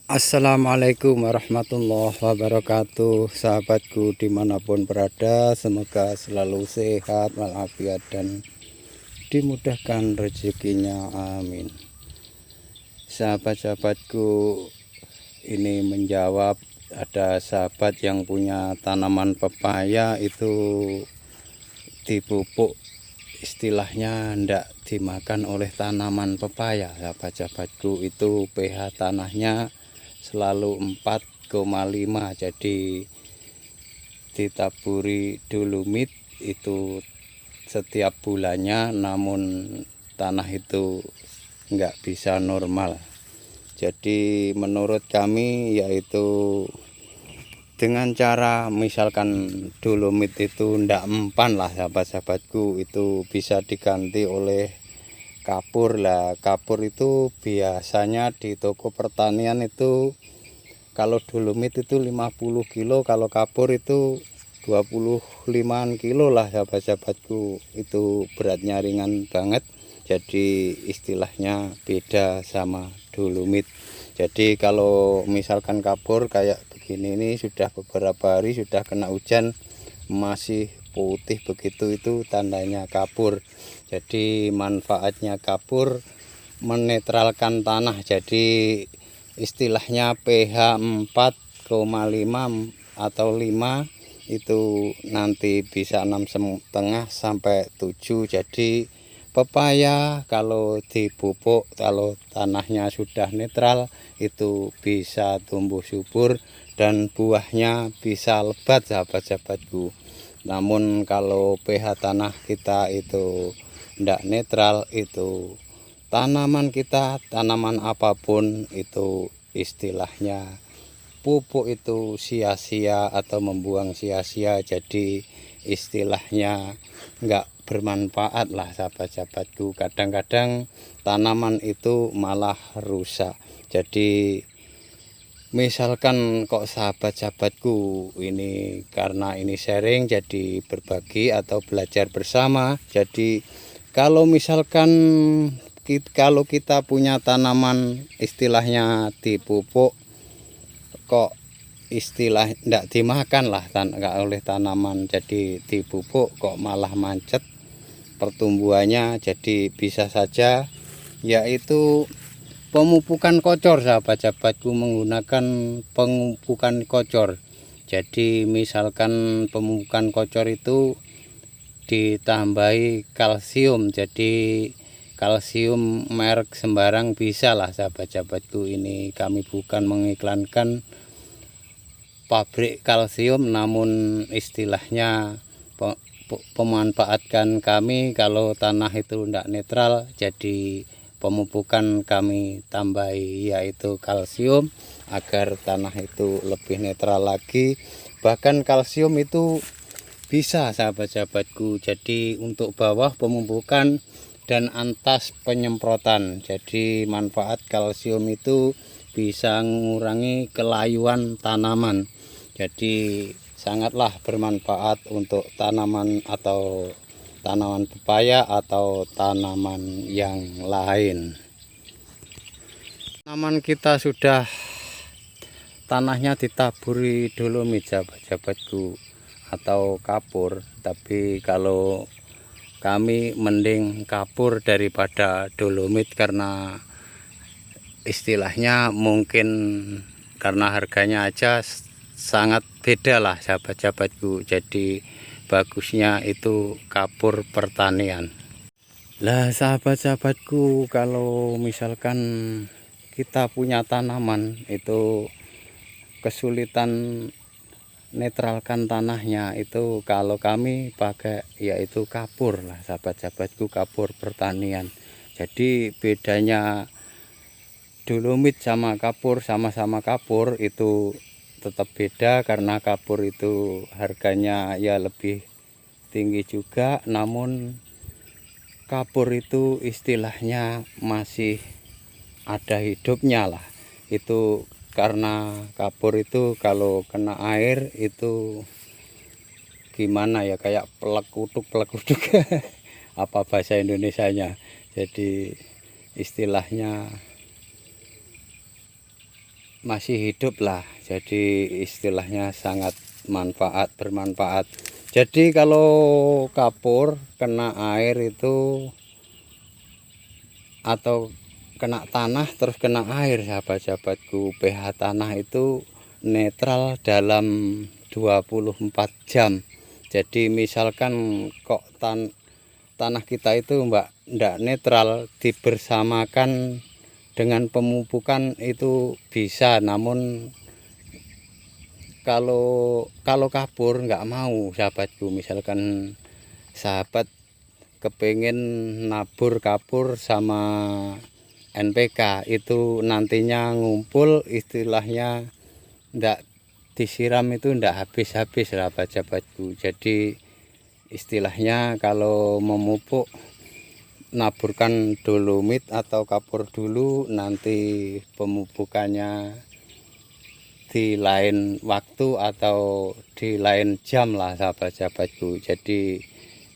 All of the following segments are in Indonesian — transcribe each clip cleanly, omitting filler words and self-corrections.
Assalamualaikum warahmatullahi wabarakatuh. Sahabatku dimanapun berada, semoga selalu sehat walafiat dan dimudahkan rezekinya, amin. Sahabat-sahabatku, ini menjawab ada sahabat yang punya tanaman pepaya itu dipupuk, istilahnya ndak dimakan oleh tanaman pepaya. Sahabat-sahabatku, itu pH tanahnya selalu 4,5, jadi ditaburi dolomit itu setiap bulannya, namun tanah itu nggak bisa normal. Jadi menurut kami yaitu dengan cara misalkan dolomit itu ndak mempan lah sahabat-sahabatku, itu bisa diganti oleh kapur. Lah kapur itu biasanya di toko pertanian itu kalau dolomit itu 50 kilo, kalau kapur itu 25 kilo lah sahabat-sahabatku. Itu beratnya ringan banget, jadi istilahnya beda sama dolomit. Jadi kalau misalkan kapur kayak begini, ini sudah beberapa hari sudah kena hujan masih putih begitu, itu tandanya kapur. Jadi manfaatnya kapur menetralkan tanah, jadi istilahnya pH 4,5 atau 5 itu nanti bisa 6,5 sampai 7. Jadi pepaya kalau dipupuk, kalau tanahnya sudah netral, itu bisa tumbuh subur dan buahnya bisa lebat sahabat-sahabatku. Namun kalau pH tanah kita itu tidak netral, itu tanaman kita, tanaman apapun itu istilahnya pupuk itu sia-sia atau membuang sia-sia, jadi istilahnya nggak bermanfaat lah sahabat-sahabatku. Kadang-kadang tanaman itu malah rusak. Jadi misalkan kok sahabat-sahabatku ini, karena ini sharing jadi berbagi atau belajar bersama. Jadi kalau misalkan kalau kita punya tanaman istilahnya dipupuk kok istilah ndak dimakan lah oleh tanaman, jadi dipupuk kok malah mancet pertumbuhannya. Jadi bisa saja yaitu pemupukan kocor sahabat-sahabatku, menggunakan pemupukan kocor. Jadi misalkan pemupukan kocor itu ditambahi kalsium, jadi kalsium merek sembarang bisa lah sahabat-sahabatku. Ini kami bukan mengiklankan pabrik kalsium, namun istilahnya pemanfaatkan kami kalau tanah itu tidak netral, jadi pemupukan kami tambahi yaitu kalsium agar tanah itu lebih netral lagi. Bahkan kalsium itu bisa sahabat-sahabatku, jadi untuk bawah pemupukan dan atas penyemprotan. Jadi manfaat kalsium itu bisa mengurangi kelayuan tanaman, jadi sangatlah bermanfaat untuk tanaman atau tanaman pepaya atau tanaman yang lain. Tanaman kita sudah tanahnya ditaburi dolomit sahabat-sahabatku atau kapur, tapi kalau kami mending kapur daripada dolomit, karena istilahnya mungkin karena harganya aja sangat beda lah sahabat-sahabatku. Jadi bagusnya itu kapur pertanian. Lah sahabat-sahabatku, kalau misalkan kita punya tanaman itu kesulitan netralkan tanahnya, itu kalau kami pakai yaitu kapur lah sahabat-sahabatku, kapur pertanian. Jadi bedanya dolomit sama kapur, sama-sama kapur itu tetap beda, karena kapur itu harganya ya lebih tinggi juga, namun kapur itu istilahnya masih ada hidupnya lah. Itu karena kapur itu kalau kena air itu gimana ya, kayak pelekuduk apa bahasa Indonesianya. Jadi istilahnya masih hidup lah. Jadi istilahnya sangat bermanfaat. Jadi kalau kapur kena air itu atau kena tanah terus kena air, sahabat-sahabatku, pH tanah itu netral dalam 24 jam. Jadi misalkan kok tanah kita itu ndak netral, dibersamakan dengan pemupukan itu bisa, namun kalau kapur nggak mau, sahabatku. Misalkan sahabat kepengen nabur kapur sama NPK itu nantinya ngumpul, istilahnya ndak disiram itu ndak habis-habis, sahabat-sahabatku. Jadi istilahnya kalau memupuk naburkan dolomit atau kapur dulu, nanti pemupukannya di lain waktu atau di lain jam lah, sahabat-sahabatku. Jadi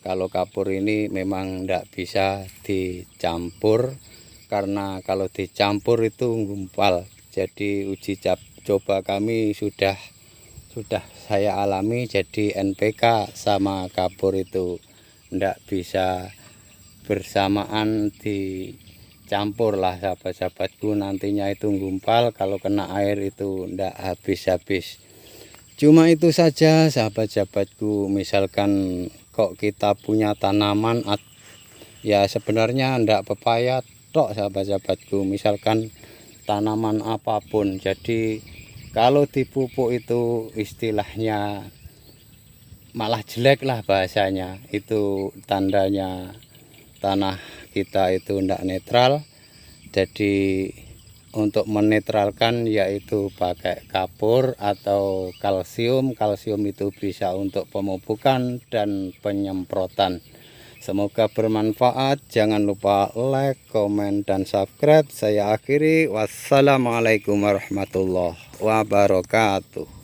kalau kapur ini memang tidak bisa dicampur, karena kalau dicampur itu gumpal. Jadi uji coba kami sudah saya alami, jadi NPK sama kapur itu tidak bisa bersamaan dicampur lah, sahabat-sahabatku. Nantinya itu gumpal, kalau kena air itu ndak habis-habis. Cuma itu saja, sahabat-sahabatku. Misalkan kok kita punya tanaman, ya sebenarnya ndak pepaya tok, sahabat-sahabatku, misalkan tanaman apapun. Jadi kalau dipupuk itu istilahnya malah jelek lah bahasanya, itu tandanya tanah kita itu ndak netral. Jadi untuk menetralkan yaitu pakai kapur atau kalsium. Kalsium itu bisa untuk pemupukan dan penyemprotan. Semoga bermanfaat. Jangan lupa like, komen, dan subscribe. Saya akhiri. Wassalamualaikum warahmatullahi wabarakatuh.